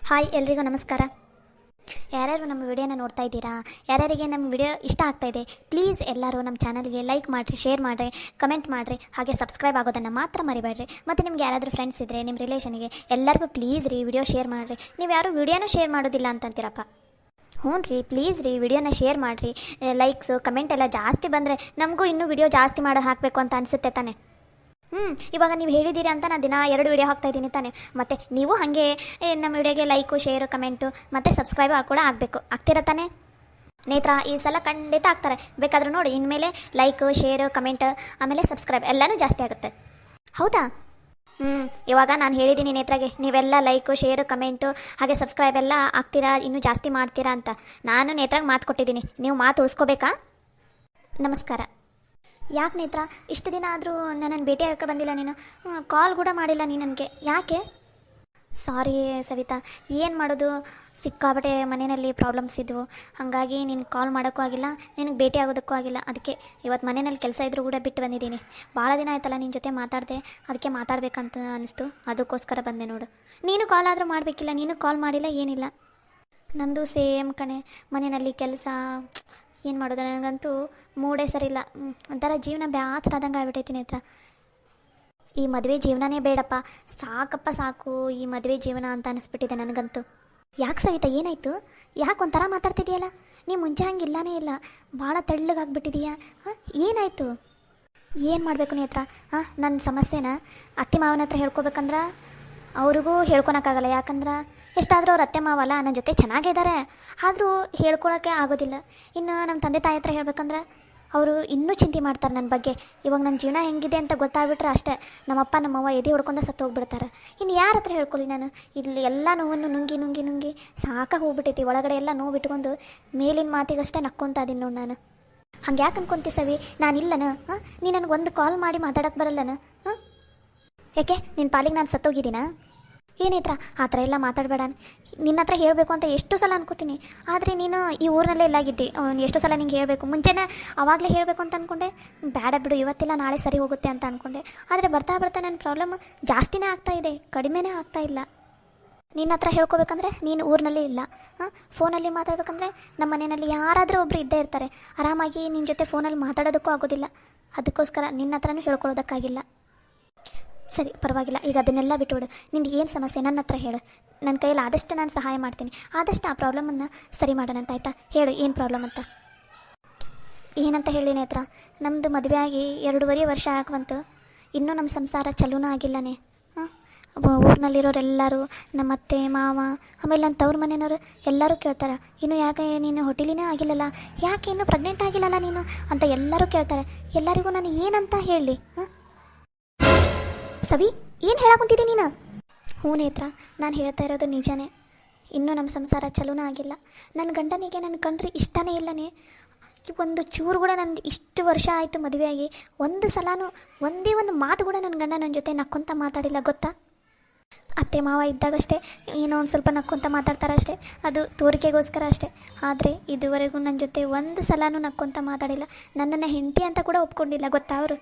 Hi ಎಲ್ರಿಗೂ ನಮಸ್ಕಾರ. ಯಾರ್ಯಾರು ನಮ್ಮ ವಿಡಿಯೋನ ನೋಡ್ತಾ ಇದ್ದೀರಾ, ಯಾರ್ಯಾರಿಗೆ ನಮ್ಮ ವಿಡಿಯೋ ಇಷ್ಟ ಆಗ್ತಾ ಇದೆ, ಪ್ಲೀಸ್ ಎಲ್ಲರೂ ನಮ್ಮ ಚಾನಲ್ಗೆ ಲೈಕ್ ಮಾಡಿರಿ, ಶೇರ್ ಮಾಡಿರಿ, ಕಮೆಂಟ್ ಮಾಡಿರಿ, ಹಾಗೆ ಸಬ್ಸ್ಕ್ರೈಬ್ ಆಗೋದನ್ನು ಮಾತ್ರ ಮರಿಬೇಡ್ರಿ. ಮತ್ತು ನಿಮ್ಗೆ ಯಾರಾದರೂ ಫ್ರೆಂಡ್ಸ್ ಇದ್ದರೆ ನಿಮ್ಮ ರಿಲೇಷನ್ಗೆ ಎಲ್ಲರಿಗೂ ಪ್ಲೀಸ್ ರೀ ವಿಡಿಯೋ ಶೇರ್ ಮಾಡಿರಿ. ನೀವು ಯಾರು ವಿಡಿಯೋನೂ ಶೇರ್ ಮಾಡೋದಿಲ್ಲ ಅಂತಂತೀರಪ್ಪ. ಹ್ಞೂ ರೀ, ಪ್ಲೀಸ್ ರೀ ವಿಡಿಯೋನ ಶೇರ್ ಮಾಡಿರಿ. ಲೈಕ್ಸು ಕಮೆಂಟ್ ಎಲ್ಲ ಜಾಸ್ತಿ ಬಂದರೆ ನಮಗೂ ಇನ್ನೂ ವಿಡಿಯೋ ಜಾಸ್ತಿ ಮಾಡೋ ಹಾಕಬೇಕು ಅಂತ ಅನಿಸುತ್ತೆ ತಾನೆ. ಇವಾಗ ನೀವು ಹೇಳಿದ್ದೀರಿ ಅಂತ ನಾನು ದಿನ 2 ವಿಡಿಯೋ ಹಾಕ್ತಾಯಿದ್ದೀನಿ ತಾನೆ. ಮತ್ತು ನೀವು ಹಾಗೆ ನಮ್ಮ ವಿಡಿಯೋಗೆ ಲೈಕು ಶೇರು ಕಮೆಂಟು ಮತ್ತು ಸಬ್ಸ್ಕ್ರೈಬ್ ಕೂಡ ಆಗಬೇಕು. ಆಗ್ತಿರ ತಾನೆ ನೇತ್ರ? ಈ ಸಲ ಖಂಡಿತ ಆಗ್ತಾರೆ. ಬೇಕಾದರೂ ನೋಡಿ, ಇನ್ಮೇಲೆ ಲೈಕು ಶೇರು ಕಮೆಂಟ್ ಆಮೇಲೆ ಸಬ್ಸ್ಕ್ರೈಬ್ ಎಲ್ಲನೂ ಜಾಸ್ತಿ ಆಗುತ್ತೆ. ಹೌದಾ? ಇವಾಗ ನಾನು ಹೇಳಿದ್ದೀನಿ ನೇತ್ರಾಗೆ, ನೀವೆಲ್ಲ ಲೈಕು ಶೇರು ಕಮೆಂಟು ಹಾಗೆ ಸಬ್ಸ್ಕ್ರೈಬ್ ಎಲ್ಲ ಆಗ್ತೀರಾ, ಇನ್ನೂ ಜಾಸ್ತಿ ಮಾಡ್ತೀರಾ ಅಂತ. ನಾನು ನೇತ್ರಾಗೆ ಮಾತು ಕೊಟ್ಟಿದ್ದೀನಿ, ನೀವು ಮಾತು ಉಳಿಸ್ಕೋಬೇಕಾ? ನಮಸ್ಕಾರ. ಯಾಕೆ ನೇತ್ರ ಇಷ್ಟು ದಿನ ಆದರೂ ನನ್ನನ್ನು ಭೇಟಿ ಆಗಕ್ಕೆ ಬಂದಿಲ್ಲ ನೀನು? ಕಾಲ್ ಕೂಡ ಮಾಡಿಲ್ಲ ನೀನು ನನಗೆ, ಯಾಕೆ? ಸಾರಿ ಸವಿತಾ, ಏನು ಮಾಡೋದು, ಸಿಕ್ಕಾಬಟ್ಟೆ ಮನೆಯಲ್ಲಿ ಪ್ರಾಬ್ಲಮ್ಸ್ ಇದ್ದವು. ಹಾಗಾಗಿ ನಿನಗೆ ಕಾಲ್ ಮಾಡೋಕ್ಕೂ ಆಗಿಲ್ಲ, ನಿನಗೆ ಭೇಟಿ ಆಗೋದಕ್ಕೂ ಆಗಿಲ್ಲ. ಅದಕ್ಕೆ ಇವತ್ತು ಮನೆಯಲ್ಲಿ ಕೆಲಸ ಇದ್ದರೂ ಕೂಡ ಬಿಟ್ಟು ಬಂದಿದ್ದೀನಿ. ಭಾಳ ದಿನ ಆಯ್ತಲ್ಲ ನಿನ್ನ ಜೊತೆ ಮಾತಾಡಿದೆ, ಅದಕ್ಕೆ ಮಾತಾಡಬೇಕಂತ ಅನಿಸ್ತು, ಅದಕ್ಕೋಸ್ಕರ ಬಂದೆ ನೋಡು. ನೀನು ಕಾಲ್ ಆದರೂ ಮಾಡಬೇಕಿಲ್ಲ, ನೀನು ಕಾಲ್ ಮಾಡಿಲ್ಲ, ಏನಿಲ್ಲ. ನಮ್ಮದು ಸೇಮ್ ಕಣೆ, ಮನೆಯಲ್ಲಿ ಕೆಲಸ, ಏನು ಮಾಡೋದು, ನನಗಂತೂ ಮೂಡೇ ಸರಿಯಿಲ್ಲ. ಒಂಥರ ಜೀವನ ಬೇಸರಾದಂಗೆ ಆಗ್ಬಿಟ್ಟೈತೀನಿ ಹತ್ರ. ಈ ಮದುವೆ ಜೀವನನೇ ಬೇಡಪ್ಪ, ಸಾಕಪ್ಪ ಸಾಕು ಈ ಮದುವೆ ಜೀವನ ಅಂತ ಅನಿಸ್ಬಿಟ್ಟಿದೆ ನನಗಂತೂ. ಯಾಕೆ ಸವಿತಾ, ಏನಾಯಿತು? ಯಾಕೆ ಒಂಥರ ಮಾತಾಡ್ತಿದೆಯಲ್ಲ? ನೀ ಮುಂಚೆ ಹಂಗೆ ಇಲ್ಲನೇ ಇಲ್ಲ, ಭಾಳ ತೆಳ್ಳಗಾಗ್ಬಿಟ್ಟಿದೀಯಾ. ಏನಾಯಿತು? ಏನು ಮಾಡಬೇಕು ನೇತ್ರ? ನನ್ನ ಸಮಸ್ಯೆನ ಅತ್ತೆ ಮಾವನ ಹತ್ರ ಹೇಳ್ಕೊಬೇಕಂದ್ರೆ ಅವ್ರಿಗೂ ಹೇಳ್ಕೊಳಕ್ಕಾಗಲ್ಲ. ಯಾಕಂದ್ರೆ ಎಷ್ಟಾದರೂ ಅವ್ರ ಅತ್ತೆ ಮಾವಲ್ಲ, ನನ್ನ ಜೊತೆ ಚೆನ್ನಾಗೇ ಇದ್ದಾರೆ, ಆದರೂ ಹೇಳ್ಕೊಳಕ್ಕೆ ಆಗೋದಿಲ್ಲ. ಇನ್ನು ನಮ್ಮ ತಂದೆ ತಾಯಿ ಹತ್ರ ಹೇಳ್ಬೇಕಂದ್ರೆ ಅವರು ಇನ್ನೂ ಚಿಂತೆ ಮಾಡ್ತಾರೆ ನನ್ನ ಬಗ್ಗೆ. ಇವಾಗ ನನ್ನ ಜೀವನ ಹೆಂಗಿದೆ ಅಂತ ಗೊತ್ತಾಗ್ಬಿಟ್ರೆ ಅಷ್ಟೇ, ನಮ್ಮಪ್ಪ ನಮ್ಮವ್ವ ಎದೆ ಹೊಡ್ಕೊಂಡು ಸತ್ತು ಹೋಗ್ಬಿಡ್ತಾರೆ. ಇನ್ನು ಯಾರ ಹತ್ರ ಹೇಳ್ಕೊಳ್ಳಿ ನಾನು? ಇಲ್ಲಿ ಎಲ್ಲ ನೋವನ್ನು ನುಂಗಿ ನುಂಗಿ ನುಂಗಿ ಸಾಕಾಗಿ ಹೋಗ್ಬಿಟ್ಟೈತಿ. ಒಳಗಡೆ ಎಲ್ಲ ನೋವು ಬಿಟ್ಕೊಂಡು ಮೇಲಿನ ಮಾತಿಗಷ್ಟೇ ನಕ್ಕೊತಾ ಇದೀನಿ ನೋಡಿ ನಾನು. ಹಂಗೆ ಯಾಕೆ ಅನ್ಕೊಂತಿ ಸವಿ? ನಾನಿಲ್ಲನ? ನೀ ನನಗೆ ಒಂದು ಕಾಲ್ ಮಾಡಿ ಮಾತಾಡೋಕ್ಕೆ ಬರಲ್ಲನ? ಯಾಕೆ ನಿನ್ನ ಪಾಲಿಗೆ ನಾನು ಸತ್ತೋಗಿದ್ದೀನಾ? ಏನೇತ್ರ ಆ ಥರ ಎಲ್ಲ ಮಾತಾಡಬೇಡ. ನಿನ್ನ ಹತ್ರ ಹೇಳಬೇಕು ಅಂತ ಎಷ್ಟು ಸಲ ಅನ್ಕೋತೀನಿ, ಆದರೆ ನೀನು ಈ ಊರಿನಲ್ಲೇ ಇಲ್ಲಾಗಿದ್ದಿ. ಎಷ್ಟು ಸಲ ನಿಂಗೆ ಹೇಳಬೇಕು, ಮುಂಚೆನೇ ಆವಾಗಲೇ ಹೇಳಬೇಕು ಅಂತ ಅಂದ್ಕೊಂಡೆ. ಬೇಡ ಬಿಡು, ಇವತ್ತಿಲ್ಲ ನಾಳೆ ಸರಿ ಹೋಗುತ್ತೆ ಅಂತ ಅಂದ್ಕೊಂಡೆ. ಆದರೆ ಬರ್ತಾ ಬರ್ತಾ ನನ್ನ ಪ್ರಾಬ್ಲಮ್ ಜಾಸ್ತಿನೇ ಆಗ್ತಾಯಿದೆ, ಕಡಿಮೆನೇ ಆಗ್ತಾ ಇಲ್ಲ. ನಿನ್ನ ಹತ್ರ ಹೇಳ್ಕೊಬೇಕಂದ್ರೆ ನೀನು ಊರಿನಲ್ಲಿ ಇಲ್ಲ, ಫೋನಲ್ಲಿ ಮಾತಾಡ್ಬೇಕಂದ್ರೆ ನಮ್ಮ ಮನೆಯಲ್ಲಿ ಯಾರಾದರೂ ಒಬ್ಬರು ಇದ್ದೇ ಇರ್ತಾರೆ. ಆರಾಮಾಗಿ ನಿನ್ನ ಜೊತೆ ಫೋನಲ್ಲಿ ಮಾತಾಡೋದಕ್ಕೂ ಆಗೋದಿಲ್ಲ. ಅದಕ್ಕೋಸ್ಕರ ನಿನ್ನ ಹತ್ರನೂ ಹೇಳ್ಕೊಳ್ಳೋದಕ್ಕಾಗಿಲ್ಲ. ಸರಿ, ಪರವಾಗಿಲ್ಲ, ಈಗ ಅದನ್ನೆಲ್ಲ ಬಿಟ್ಟುಬಿಡು. ನಿಂದು ಏನು ಸಮಸ್ಯೆ ನನ್ನ ಹತ್ರ ಹೇಳು, ನನ್ನ ಕೈಯಲ್ಲಿ ಆದಷ್ಟು ನಾನು ಸಹಾಯ ಮಾಡ್ತೀನಿ. ಆದಷ್ಟು ಆ ಪ್ರಾಬ್ಲಮನ್ನು ಸರಿ ಮಾಡೋಣ ಅಂತ, ಆಯಿತಾ? ಹೇಳು, ಏನು ಪ್ರಾಬ್ಲಮ್ ಅಂತ. ಏನಂತ ಹೇಳಿ ನೇತ್ರ, ನಮ್ಮದು ಮದುವೆ ಆಗಿ 2.5 ವರ್ಷ ಆಗುವಂತು, ಇನ್ನೂ ನಮ್ಮ ಸಂಸಾರ ಚಲೋನೂ ಆಗಿಲ್ಲನೇ. ಊರಿನಲ್ಲಿರೋರೆಲ್ಲರೂ, ನಮ್ಮ ಅತ್ತೆ ಮಾವ ಆಮೇಲೆ ನನ್ನ ತವ್ರ ಮನೆಯವರು ಎಲ್ಲರೂ ಕೇಳ್ತಾರೆ, ಇನ್ನು ಯಾಕೆ ನೀನು ಹೋಟೆಲಿನೇ ಆಗಿಲ್ಲಲ್ಲ, ಯಾಕೆ ಇನ್ನೂ ಪ್ರೆಗ್ನೆಂಟ್ ಆಗಿಲ್ಲಲ್ಲ ನೀನು ಅಂತ ಎಲ್ಲರೂ ಕೇಳ್ತಾರೆ. ಎಲ್ಲರಿಗೂ ನಾನು ಏನಂತ ಹೇಳಲಿ? ಸವಿ, ಏನು ಹೇಳಕ್ಕಂತಿದ್ದೆ ನೀನು? ಹ್ಞೂ ನೇತ್ರ, ನಾನು ಹೇಳ್ತಾ ಇರೋದು ನಿಜನೇ. ಇನ್ನೂ ನಮ್ಮ ಸಂಸಾರ ಚಲೋನೇ ಆಗಿಲ್ಲ. ನನ್ನ ಗಂಡನಿಗೆ ನನ್ನ ಕಂಡ್ರೆ ಇಷ್ಟನೇ ಇಲ್ಲನೇ. ಒಂದು ಚೂರು ಕೂಡ ನನಗೆ ಇಷ್ಟು ವರ್ಷ ಆಯಿತು ಮದುವೆಯಾಗಿ, ಒಂದು ಸಲನೂ ಒಂದೇ ಒಂದು ಮಾತು ಕೂಡ ನನ್ನ ಗಂಡ ನನ್ನ ಜೊತೆ ನಕ್ಕೊಂತ ಮಾತಾಡಿಲ್ಲ, ಗೊತ್ತಾ? ಅತ್ತೆ ಮಾವ ಇದ್ದಾಗಷ್ಟೇ ಏನೋ ಒಂದು ಸ್ವಲ್ಪ ನಕ್ಕೊಂತ ಮಾತಾಡ್ತಾರೆ ಅಷ್ಟೇ, ಅದು ತೋರಿಕೆಗೋಸ್ಕರ ಅಷ್ಟೇ. ಆದರೆ ಇದುವರೆಗೂ ನನ್ನ ಜೊತೆ ಒಂದು ಸಲನೂ ನಕ್ಕೊಂತ ಮಾತಾಡಿಲ್ಲ. ನನ್ನನ್ನು ಹೆಂಡತಿ ಅಂತ ಕೂಡ ಒಪ್ಕೊಂಡಿಲ್ಲ, ಗೊತ್ತಾ? ಅವರು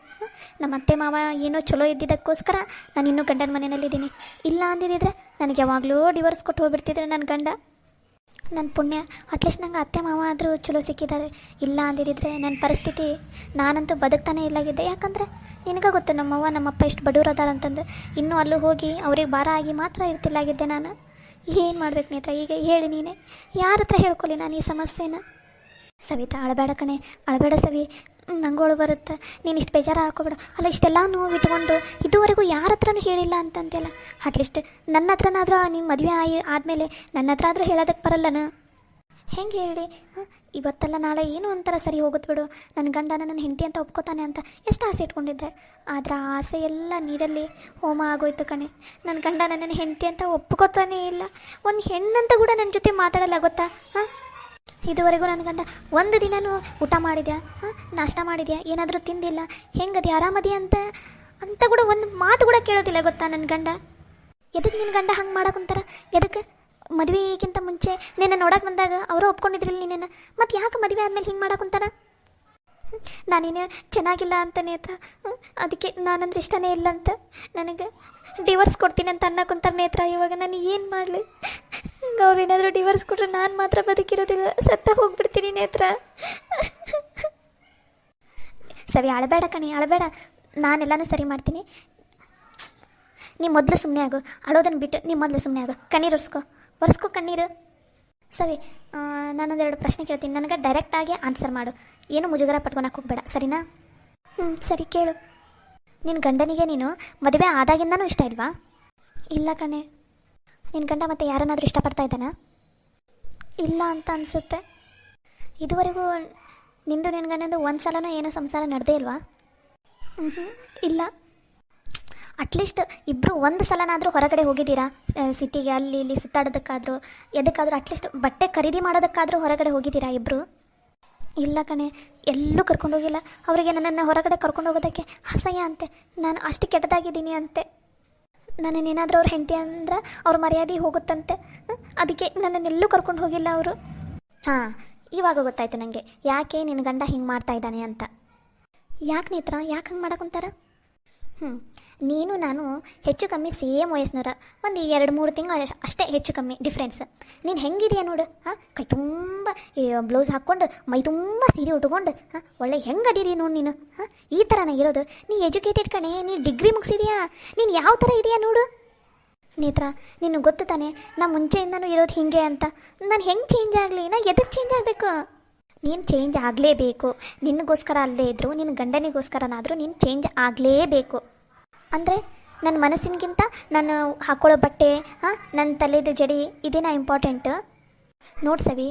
ನಮ್ಮ ಅತ್ತೆ ಮಾವ ಏನೋ ಚಲೋ ಇದ್ದಿದ್ದಕ್ಕೋಸ್ಕರ ನಾನು ಇನ್ನೂ ಗಂಡನ ಮನೆಯಲ್ಲಿದ್ದೀನಿ. ಇಲ್ಲ ಅಂದಿದ್ದರೆ ನನಗೆ ಯಾವಾಗಲೂ ಡಿವೋರ್ಸ್ ಕೊಟ್ಟು ಹೋಗ್ಬಿಡ್ತಿದ್ರೆ ನನ್ನ ಗಂಡ. ನನ್ನ ಪುಣ್ಯ, ಅಟ್ಲೀಸ್ಟ್ ನಂಗೆ ಅತ್ತೆ ಮಾವ ಆದರೂ ಚಲೋ ಸಿಕ್ಕಿದ್ದಾರೆ. ಇಲ್ಲ ಅಂದಿದ್ದರೆ ನನ್ನ ಪರಿಸ್ಥಿತಿ, ನಾನಂತೂ ಬದುಕ್ತಾನೆ ಇಲ್ಲಾಗಿದ್ದೆ. ಯಾಕಂದರೆ ನಿನಗೆ ಗೊತ್ತು ನಮ್ಮವ್ವ ನಮ್ಮಪ್ಪ ಎಷ್ಟು ಬಡವ್ರು ಅದಾರ ಅಂತಂದು, ಇನ್ನೂ ಅಲ್ಲೂ ಹೋಗಿ ಅವ್ರಿಗೆ ಭಾರ ಆಗಿ ಮಾತ್ರ ಇರ್ತಿಲ್ಲಾಗಿದ್ದೆ ನಾನು. ಏನು ಮಾಡ್ಬೇಕು ನೇತ್ರ ಈಗ ಹೇಳಿ ನೀನೇ? ಯಾರ ಹತ್ರ ಹೇಳ್ಕೊಳ್ಳಿ ನಾನು ಈ ಸಮಸ್ಯೆನ? ಸವಿತಾ, ಅಳಬೇಡ ಕಣೆ, ಅಳಬೇಡ ಸವಿ, ನಂಗೋಳು ಬರುತ್ತೆ. ನೀನು ಇಷ್ಟು ಬೇಜಾರು ಹಾಕೋಬೇಡ. ಅಲ್ಲ, ಇಷ್ಟೆಲ್ಲ ನೋವು ಇಟ್ಕೊಂಡು ಇದುವರೆಗೂ ಯಾರ ಹತ್ರನೂ ಹೇಳಿಲ್ಲ ಅಂತಂತೆಲ್ಲ. ಅಟ್ಲೀಸ್ಟ್ ನನ್ನ ಹತ್ರನಾದ್ರೂ ನಿಮ್ಮ ಮದುವೆ ಆದಮೇಲೆ ನನ್ನ ಹತ್ರ ಆದರೂ ಹೇಳೋದಕ್ಕೆ ಬರಲ್ಲನ? ಹೆಂಗೆ ಹೇಳಿ? ಇವತ್ತಲ್ಲ ನಾಳೆ ಏನೋ ಒಂಥರ ಸರಿ ಹೋಗುತ್ತೆ ಬಿಡು, ನನ್ನ ಗಂಡನ ನನ್ನ ಹೆಂಡತಿ ಅಂತ ಒಪ್ಕೋತಾನೆ ಅಂತ ಎಷ್ಟು ಆಸೆ ಇಟ್ಕೊಂಡಿದ್ದೆ. ಆದರೆ ಆ ಆಸೆ ಎಲ್ಲ ನೀರಲ್ಲಿ ಹೋಮ ಆಗೋಯ್ತು ಕಣೆ. ನನ್ನ ಗಂಡ ನನ್ನ ಹೆಂಡತಿ ಅಂತ ಒಪ್ಕೋತಾನೇ ಇಲ್ಲ. ಒಂದು ಹೆಣ್ಣಂತ ಕೂಡ ನನ್ನ ಜೊತೆ ಮಾತಾಡಲ್ಲ, ಗೊತ್ತಾ? ಇದುವರೆಗೂ ನನ್ನ ಗಂಡ ಒಂದು ದಿನವೂ ಊಟ ಮಾಡಿದ್ಯಾ, ನಾಷ್ಟ ಮಾಡಿದ್ಯಾ, ಏನಾದರೂ ತಿಂದಿಲ್ಲ, ಹೆಂಗದಿ ಆರಾಮದಿ ಅಂತ ಅಂತ ಕೂಡ ಒಂದು ಮಾತು ಕೂಡ ಕೇಳೋದಿಲ್ಲ, ಗೊತ್ತಾ ನನ್ನ ಗಂಡ? ಎದಕ್ಕೆ ನಿನ್ನ ಗಂಡ ಹಂಗೆ ಮಾಡಕ್ಕಂತಾರ? ಎದಕ್ಕೆ? ಮದುವೆಗಿಂತ ಮುಂಚೆ ನಿನ್ನ ನೋಡಕ್ಕೆ ಬಂದಾಗ ಅವರು ಒಪ್ಕೊಂಡಿದ್ರಿಲ್ಲ ನಿನ್ನನ್ನು, ಮತ್ತು ಯಾಕೆ ಮದುವೆ ಆದಮೇಲೆ ಹಿಂಗೆ ಮಾಡಕ್ಕಂತಾರ? ನಾನೇನು ಚೆನ್ನಾಗಿಲ್ಲ ಅಂತ ನೇತ್ರ, ಅದಕ್ಕೆ ನಾನಂದ್ರೆ ಇಷ್ಟನೇ ಇಲ್ಲ ಅಂತ ನನಗೆ ಡಿವೋರ್ಸ್ ಕೊಡ್ತೀನಿ ಅಂತ ಅನ್ನಕ್ಕಂತಾರೆ ನೇತ್ರ. ಇವಾಗ ನಾನು ಏನು ಮಾಡಲಿ? ನಂಗೆ ಅವ್ರು ಏನಾದರೂ ಡಿವೋರ್ಸ್ ಕೊಟ್ಟರೆ ನಾನು ಮಾತ್ರ ಬದುಕಿರೋದಿಲ್ಲ, ಸತ್ತ ಹೋಗ್ಬಿಡ್ತೀನಿ ನೇತ್ರ. ಸರಿ ಅಳಬೇಡ ಕಣಿ, ಅಳಬೇಡ, ನಾನೆಲ್ಲನೂ ಸರಿ ಮಾಡ್ತೀನಿ. ನೀ ಮೊದಲು ಸುಮ್ಮನೆ ಆಗು, ಅಳೋದನ್ನು ಬಿಟ್ಟು ನೀ ಮೊದಲು ಸುಮ್ಮನೆ ಆಗು. ಕಣ್ಣೀರು ಒರೆಸ್ಕೊ ಕಣ್ಣೀರು. ಸರಿ, ನಾನೊಂದೆರಡು ಪ್ರಶ್ನೆ ಕೇಳ್ತೀನಿ, ನನಗೆ ಡೈರೆಕ್ಟಾಗಿ ಆನ್ಸರ್ ಮಾಡು, ಏನು ಮುಜುಗರ ಪಟ್ಕೊಳಕ್ಕೆ ಹೋಗ್ಬೇಡ, ಸರಿನಾ? ಸರಿ ಕೇಳು. ನಿನ್ನ ಗಂಡನಿಗೆ ನೀನು ಮದುವೆ ಆದಾಗಿಂದನೂ ಇಷ್ಟ ಇಲ್ವಾ? ಇಲ್ಲ ಕಣೆ. ನಿನ್ನ ಗಂಡ ಮತ್ತೆ ಯಾರನ್ನಾದರೂ ಇಷ್ಟಪಡ್ತಾ ಇದ್ದಾನಾ? ಇಲ್ಲ ಅಂತ ಅನಿಸುತ್ತೆ. ಇದುವರೆಗೂ ನಿಂದು ನಿನ್ನ ಗಂಡಂದು ಒಂದು ಸಲನೂ ಏನೋ ಸಂಸಾರ ನಡೆದೇ ಇಲ್ವಾ? ಇಲ್ಲ. ಅಟ್ಲೀಸ್ಟ್ ಇಬ್ಬರು ಒಂದು ಸಲನಾದರೂ ಹೊರಗಡೆ ಹೋಗಿದ್ದೀರಾ? ಸಿಟಿಗೆ ಅಲ್ಲಿ ಇಲ್ಲಿ ಸುತ್ತಾಡೋದಕ್ಕಾದರೂ ಎದಕ್ಕಾದರೂ ಅಟ್ಲೀಸ್ಟ್ ಬಟ್ಟೆ ಖರೀದಿ ಮಾಡೋದಕ್ಕಾದರೂ ಹೊರಗಡೆ ಹೋಗಿದ್ದೀರಾ ಇಬ್ಬರು? ಇಲ್ಲ ಕಣೆ, ಎಲ್ಲೂ ಕರ್ಕೊಂಡು ಹೋಗಿಲ್ಲ. ಅವರಿಗೆ ನನ್ನನ್ನು ಹೊರಗಡೆ ಕರ್ಕೊಂಡು ಹೋಗೋದಕ್ಕೆ ಅಸಹ್ಯ ಅಂತೆ, ನಾನು ಅಷ್ಟು ಕೆಟ್ಟದಾಗಿದ್ದೀನಿ ಅಂತೆ. ನನ್ನನ್ನೇನಾದರೂ ಅವ್ರ ಹೆಂಡತಿ ಅಂದ್ರೆ ಅವ್ರ ಮರ್ಯಾದೆ ಹೋಗುತ್ತಂತೆ, ಅದಕ್ಕೆ ನನ್ನನ್ನೆಲ್ಲೂ ಕರ್ಕೊಂಡು ಹೋಗಿಲ್ಲ ಅವರು. ಹಾಂ, ಇವಾಗ ಗೊತ್ತಾಯ್ತು ನನಗೆ ಯಾಕೆ ನಿನ್ನ ಗಂಡ ಹಿಂಗೆ ಮಾಡ್ತಾ ಇದ್ದಾನೆ ಅಂತ. ಯಾಕೆ ನೇತ್ರ, ಯಾಕೆ ಹಂಗೆ ಮಾಡಕ್ಕಂತಾರ? ನೀನು ನಾನು ಹೆಚ್ಚು ಕಮ್ಮಿ ಸೇಮ್ ವಯಸ್ಸಿನವ್ರ, ಒಂದು 2-3 ತಿಂಗಳು ಅಷ್ಟೇ ಹೆಚ್ಚು ಕಮ್ಮಿ ಡಿಫ್ರೆನ್ಸ್. ನೀನು ಹೆಂಗಿದೆಯಾ ನೋಡು, ಕೈ ತುಂಬ ಬ್ಲೌಸ್ ಹಾಕ್ಕೊಂಡು ಮೈ ತುಂಬ ಸೀರೆ ಉಟ್ಕೊಂಡು ಒಳ್ಳೆ ಹೆಂಗದಿದೀಯ ನೋಡಿ ನೀನು. ಈ ಥರನ ಇರೋದು? ನೀ ಎಜುಕೇಟೆಡ್ ಕಣೆ, ನೀನು ಡಿಗ್ರಿ ಮುಗಿಸಿದೆಯಾ, ನೀನು ಯಾವ ಥರ ಇದೆಯಾ ನೋಡು. ನೇತ್ರ, ನಿನಗೆ ಗೊತ್ತು ತಾನೆ ನಾ ಮುಂಚೆಯಿಂದನೂ ಇರೋದು ಹೀಗೆ ಅಂತ. ನಾನು ಹೆಂಗೆ ಚೇಂಜ್ ಆಗಲಿ? ನಾ ಎದಕ್ಕೆ ಚೇಂಜ್ ಆಗಬೇಕು? ನೀನು ಚೇಂಜ್ ಆಗಲೇಬೇಕು. ನಿನಗೋಸ್ಕರ ಅಲ್ಲದೇ ಇದ್ದರೂ ನಿನ್ನ ಗಂಡನಿಗೋಸ್ಕರನಾದರೂ ನೀನು ಚೇಂಜ್ ಆಗಲೇಬೇಕು. ಅಂದರೆ ನನ್ನ ಮನಸ್ಸಿನಗಿಂತ ನಾನು ಹಾಕ್ಕೊಳ್ಳೋ ಬಟ್ಟೆ, ನನ್ನ ತಲೆದು ಜಡಿ ಇದೇನಾ ಇಂಪಾರ್ಟೆಂಟ್? ನೋಡ್ಸವಿ,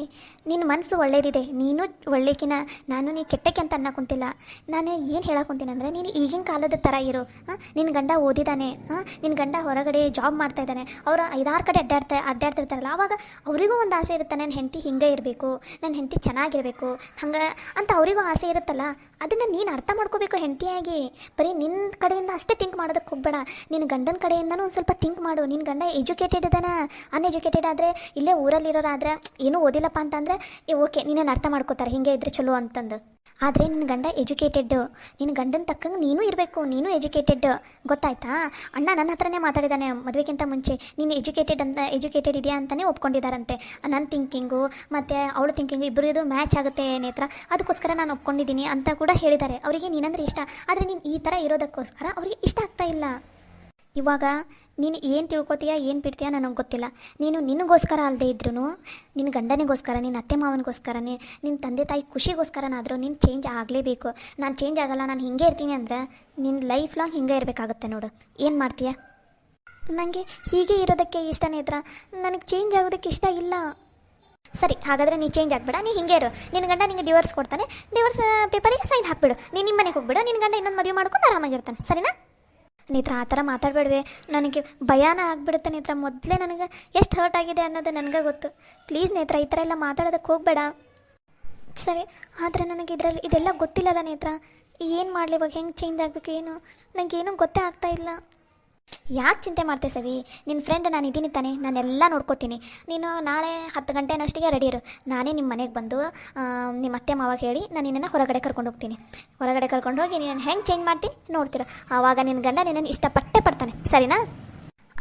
ನಿನ್ನ ಮನಸ್ಸು ಒಳ್ಳೇದಿದೆ, ನೀನು ಒಳ್ಳೆಕಿನ ನಾನು ನೀ ಕೆಟ್ಟಕ್ಕೆ ಅಂತ ಅನ್ನೋಕ್ಕಂತಿಲ್ಲ. ನಾನು ಏನು ಹೇಳಕ್ಕಂತೀನಿ ಅಂದರೆ, ನೀನು ಈಗಿನ ಕಾಲದ ಥರ ಇರು. ನಿನ್ನ ಗಂಡ ಓದಿದ್ದಾನೆ, ನಿನ್ನ ಗಂಡ ಹೊರಗಡೆ ಜಾಬ್ ಮಾಡ್ತಾ ಇದ್ದಾನೆ, ಅವರು 5-6 ಕಡೆ ಅಡ್ಡಾಡ್ತಿರ್ತಾರಲ್ಲ, ಆವಾಗ ಅವರಿಗೂ ಒಂದು ಆಸೆ ಇರುತ್ತೆ, ನನ್ನ ಹೆಂಡತಿ ಹಿಂಗೆ ಇರಬೇಕು, ನನ್ನ ಹೆಂಡತಿ ಚೆನ್ನಾಗಿರಬೇಕು ಹಂಗೆ ಅಂತ ಅವರಿಗೂ ಆಸೆ ಇರುತ್ತಲ್ಲ. ಅದನ್ನು ನೀನು ಅರ್ಥ ಮಾಡ್ಕೋಬೇಕು ಹೆಂಡತಿಯಾಗಿ. ಬರೀ ನಿನ್ನ ಕಡೆಯಿಂದ ಅಷ್ಟೇ ಥಿಂಕ್ ಮಾಡೋದಕ್ಕೆ ಹೋಗ್ಬೇಡ, ನಿನ್ನ ಗಂಡನ ಕಡೆಯಿಂದನೂ ಒಂದು ಸ್ವಲ್ಪ ಥಿಂಕ್ ಮಾಡು. ನಿನ್ನ ಗಂಡ ಎಜುಕೇಟೆಡ್ ಇದ್ದಾನೆ, ಅನ್ಎಜುಕೇಟೆಡ್ ಆದರೆ ಇಲ್ಲೇ ಊರಲ್ಲಿರೋರಾದರೆ ಏನೂ ಓದಿಲ್ಲಪ್ಪ ಅಂತಂದರೆ ಓಕೆ, ನೀನೇನು ಅರ್ಥ ಮಾಡ್ಕೋತಾರೆ ಹಿಂಗೆ ಇದ್ರೆ ಚಲೋ ಅಂತಂದು. ಆದರೆ ನಿನ್ನ ಗಂಡ ಎಜುಕೇಟೆಡ್, ನಿನ್ನ ಗಂಡನ ತಕ್ಕಂಗೆ ನೀನು ಇರಬೇಕು, ನೀನು ಎಜುಕೇಟೆಡ್, ಗೊತ್ತಾಯ್ತಾ? ಅಣ್ಣ ನನ್ನ ಹತ್ರನೇ ಮಾತಾಡಿದ್ದಾನೆ ಮದುವೆಗಿಂತ ಮುಂಚೆ, ನೀನು ಎಜುಕೇಟೆಡ್ ಇದೆಯಾ ಅಂತಲೇ ಒಪ್ಕೊಂಡಿದ್ದಾರಂತೆ. ನನ್ನ ಥಿಂಕಿಂಗು ಮತ್ತು ಅವಳ ಥಿಂಕಿಂಗು ಇಬ್ಬರು ಇದು ಮ್ಯಾಚ್ ಆಗುತ್ತೆ ನೇತ್ರ, ಅದಕ್ಕೋಸ್ಕರ ನಾನು ಒಪ್ಕೊಂಡಿದ್ದೀನಿ ಅಂತ ಕೂಡ ಹೇಳಿದ್ದಾರೆ. ಅವರಿಗೆ ನೀನಂದ್ರೆ ಇಷ್ಟ, ಆದರೆ ನೀನು ಈ ಥರ ಇರೋದಕ್ಕೋಸ್ಕರ ಅವರಿಗೆ ಇಷ್ಟ ಆಗ್ತಾ ಇಲ್ಲ. ಇವಾಗ ನೀನು ಏನು ತಿಳ್ಕೊತೀಯ ಏನು ಬಿಡ್ತೀಯ ನನಗೆ ಗೊತ್ತಿಲ್ಲ. ನೀನು ನಿನಗೋಸ್ಕರ ಅಲ್ಲದೆ ಇದ್ರೂ ನಿನ್ನ ಗಂಡನಿಗೋಸ್ಕರ, ನಿನ್ನ ಅತ್ತೆ ಮಾವನಿಗೋಸ್ಕರನೇ, ನಿನ್ನ ತಂದೆ ತಾಯಿ ಖುಷಿಗೋಸ್ಕರನಾದರೂ ನೀನು ಚೇಂಜ್ ಆಗಲೇಬೇಕು. ನಾನು ಚೇಂಜ್ ಆಗಲ್ಲ, ನಾನು ಹಿಂಗೆ ಇರ್ತೀನಿ ಅಂದರೆ ನಿನ್ನ ಲೈಫ್ ಲಾಂಗ್ ಹಿಂಗೆ ಇರಬೇಕಾಗುತ್ತೆ ನೋಡು. ಏನು ಮಾಡ್ತೀಯ? ನನಗೆ ಹೀಗೆ ಇರೋದಕ್ಕೆ ಇಷ್ಟ ನೇತ್ರ, ನನಗೆ ಚೇಂಜ್ ಆಗೋದಕ್ಕೆ ಇಷ್ಟ ಇಲ್ಲ. ಸರಿ, ಹಾಗಾದರೆ ನೀ ಚೇಂಜ್ ಆಗಬೇಡ, ನೀ ಹಿಂಗೆ ಇರು. ನಿನ್ನ ಗಂಡ ನಿಮಗೆ ಡಿವೋರ್ಸ್ ಕೊಡ್ತಾನೆ, ಡಿವೋರ್ಸ್ ಪೇಪರಿಗೆ ಸೈನ್ ಹಾಕ್ಬಿಡು, ನೀನು ನಿಮ್ಮ ಮನೆಗೆ ಹೋಗ್ಬಿಡು, ನಿನ್ನ ಗಂಡ ಇನ್ನೊಂದು ಮದುವೆ ಮಾಡ್ಕೊಂಡು ಆರಾಮಾಗಿರ್ತಾನೆ, ಸರಿನಾ? ನೇತ್ರ, ಆ ಥರ ಮಾತಾಡಬೇಡ್ವೆ, ನನಗೆ ಭಯಾನ ಆಗಿಬಿಡುತ್ತೆ ನೇತ್ರ. ಮೊದಲೇ ನನಗೆ ಎಷ್ಟು ಹರ್ಟ್ ಆಗಿದೆ ಅನ್ನೋದು ನನಗೆ ಗೊತ್ತು. ಪ್ಲೀಸ್ ನೇತ್ರ, ಈ ಥರ ಎಲ್ಲ ಮಾತಾಡೋದಕ್ಕೆ ಹೋಗಬೇಡ. ಸರಿ, ಆದರೆ ನನಗೆ ಇದೆಲ್ಲ ಗೊತ್ತಿಲ್ಲಲ್ಲ ನೇತ್ರ, ಏನು ಮಾಡಲಿ ಇವಾಗ, ಹೆಂಗೆ ಚೇಂಜ್ ಆಗಬೇಕು ಏನು ನನಗೇನು ಗೊತ್ತೇ ಆಗ್ತಾ ಇಲ್ಲ. ಯಾಕೆ ಚಿಂತೆ ಮಾಡ್ತೆ ಸವಿ? ನಿನ್ನ ಫ್ರೆಂಡ್ ನಾನು ಇದ್ದೀನಿ ತಾನೆ, ನಾನೆಲ್ಲ ನೋಡ್ಕೋತೀನಿ. ನೀನು ನಾಳೆ 10 ಗಂಟೆನಷ್ಟಿಗೆ ರೆಡಿ ಇರು. ನಾನೇ ನಿಮ್ಮ ಮನೆಗೆ ಬಂದು ನಿಮ್ಮ ಅತ್ತೆ ಮಾವಾಗ ಹೇಳಿ ನಾನು ನಿನ್ನನ್ನು ಹೊರಗಡೆ ಕರ್ಕೊಂಡು ಹೋಗ್ತೀನಿ. ಹೊರಗಡೆ ಕರ್ಕೊಂಡು ಹೋಗಿ ನೀನು ಹೆಂಗೆ ಚೇಂಜ್ ಮಾಡ್ತೀನಿ ನೋಡ್ತೀರ. ಆವಾಗ ನಿನ್ನ ಗಂಡ ನಿನ್ನನ್ನು ಇಷ್ಟಪಟ್ಟೇ ಪಡ್ತಾನೆ, ಸರಿನಾ?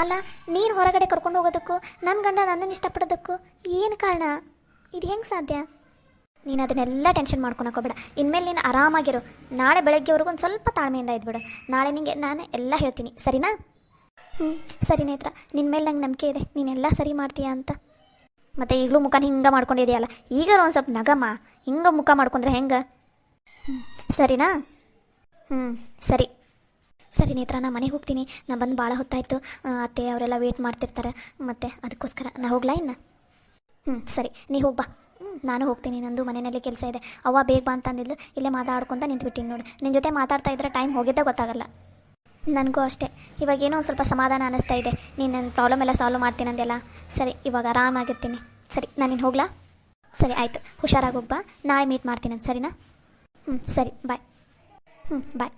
ಅಲ್ಲ, ನೀನು ಹೊರಗಡೆ ಕರ್ಕೊಂಡು ಹೋಗೋದಕ್ಕೂ ನನ್ನ ಗಂಡ ನನ್ನನ್ನು ಇಷ್ಟಪಡೋದಕ್ಕೂ ಏನು ಕಾರಣ? ಇದು ಹೆಂಗೆ ಸಾಧ್ಯ? ನೀನು ಅದನ್ನೆಲ್ಲ ಟೆನ್ಷನ್ ಮಾಡ್ಕೊಳಕೋಬೇಡ. ಇನ್ಮೇಲೆ ನೀನು ಆರಾಮಾಗಿರು. ನಾಳೆ ಬೆಳಗ್ಗೆವರೆಗೂ ಒಂದು ಸ್ವಲ್ಪ ತಾಳ್ಮೆಯಿಂದ ಇದ್ಬಿಡು. ನಾಳೆ ನಿನಗೆ ನಾನು ಎಲ್ಲ ಹೇಳ್ತೀನಿ, ಸರಿನಾ? ಸರಿ ನೇತ್ರ, ನಿನ್ನ ಮೇಲೆ ನಂಗೆ ನಂಬಿಕೆ ಇದೆ, ನೀನೆಲ್ಲ ಸರಿ ಮಾಡ್ತೀಯಾ ಅಂತ. ಮತ್ತು ಈಗಲೂ ಮುಖನ ಹಿಂಗೆ ಮಾಡ್ಕೊಂಡಿದೆಯಲ್ಲ, ಈಗ ಒಂದು ಸ್ವಲ್ಪ ನಗಮ್ಮ, ಹಿಂಗೆ ಮುಖ ಮಾಡ್ಕೊಂಡ್ರೆ ಹೆಂಗೆ? ಸರಿನಾ? ಸರಿ ಸರಿ ನೇತ್ರ, ನಾ ಮನೆಗೆ ಹೋಗ್ತೀನಿ. ನಾ ಬಂದು ಭಾಳ ಹೊತ್ತಾಯಿತು, ಅತ್ತೆ ಅವರೆಲ್ಲ ವೇಟ್ ಮಾಡ್ತಿರ್ತಾರೆ, ಮತ್ತು ಅದಕ್ಕೋಸ್ಕರ ನಾ ಹೋಗ್ಲಾ ಇನ್ನು? ಸರಿ, ನೀ ಹೋಗ್ಬಾ. ನಾನು ಹೋಗ್ತೀನಿ, ನಂದು ಮನೆಯಲ್ಲಿ ಕೆಲಸ ಇದೆ. ಅವ್ವ ಬೇಗ ಬಾ ಅಂತಂದಿದ್ಲು, ಇಲ್ಲೇ ಮಾತಾಡ್ಕೊತ ನಿಂತ್ಬಿಟ್ಟಿನಿ ನೋಡಿ. ನಿನ್ನ ಜೊತೆ ಮಾತಾಡ್ತಾ ಇದ್ರೆ ಟೈಮ್ ಹೋಗಿದ್ದೇ ಗೊತ್ತಾಗಲ್ಲ. ನನಗೂ ಅಷ್ಟೇ, ಇವಾಗೇನೋ ಒಂದು ಸ್ವಲ್ಪ ಸಮಾಧಾನ ಅನ್ನಿಸ್ತಾ ಇದೆ. ನೀನು ನನ್ನ ಪ್ರಾಬ್ಲಮ್ ಎಲ್ಲ ಸಾಲ್ವ್ ಮಾಡ್ತೀನಿ ಅಂದೆಲ್ಲ. ಸರಿ, ಇವಾಗ ಆರಾಮಾಗಿರ್ತೀನಿ. ಸರಿ, ನಾನು ಇನ್ನು ಹೋಗ್ಲಾ? ಸರಿ ಆಯಿತು, ಹುಷಾರಾಗಿ ಹೋಗ್ಬಾ. ನಾಳೆ ಮೀಟ್ ಮಾಡ್ತೀನಿ, ಸರಿನಾ? ಸರಿ, ಬಾಯ್. ಬಾಯ್.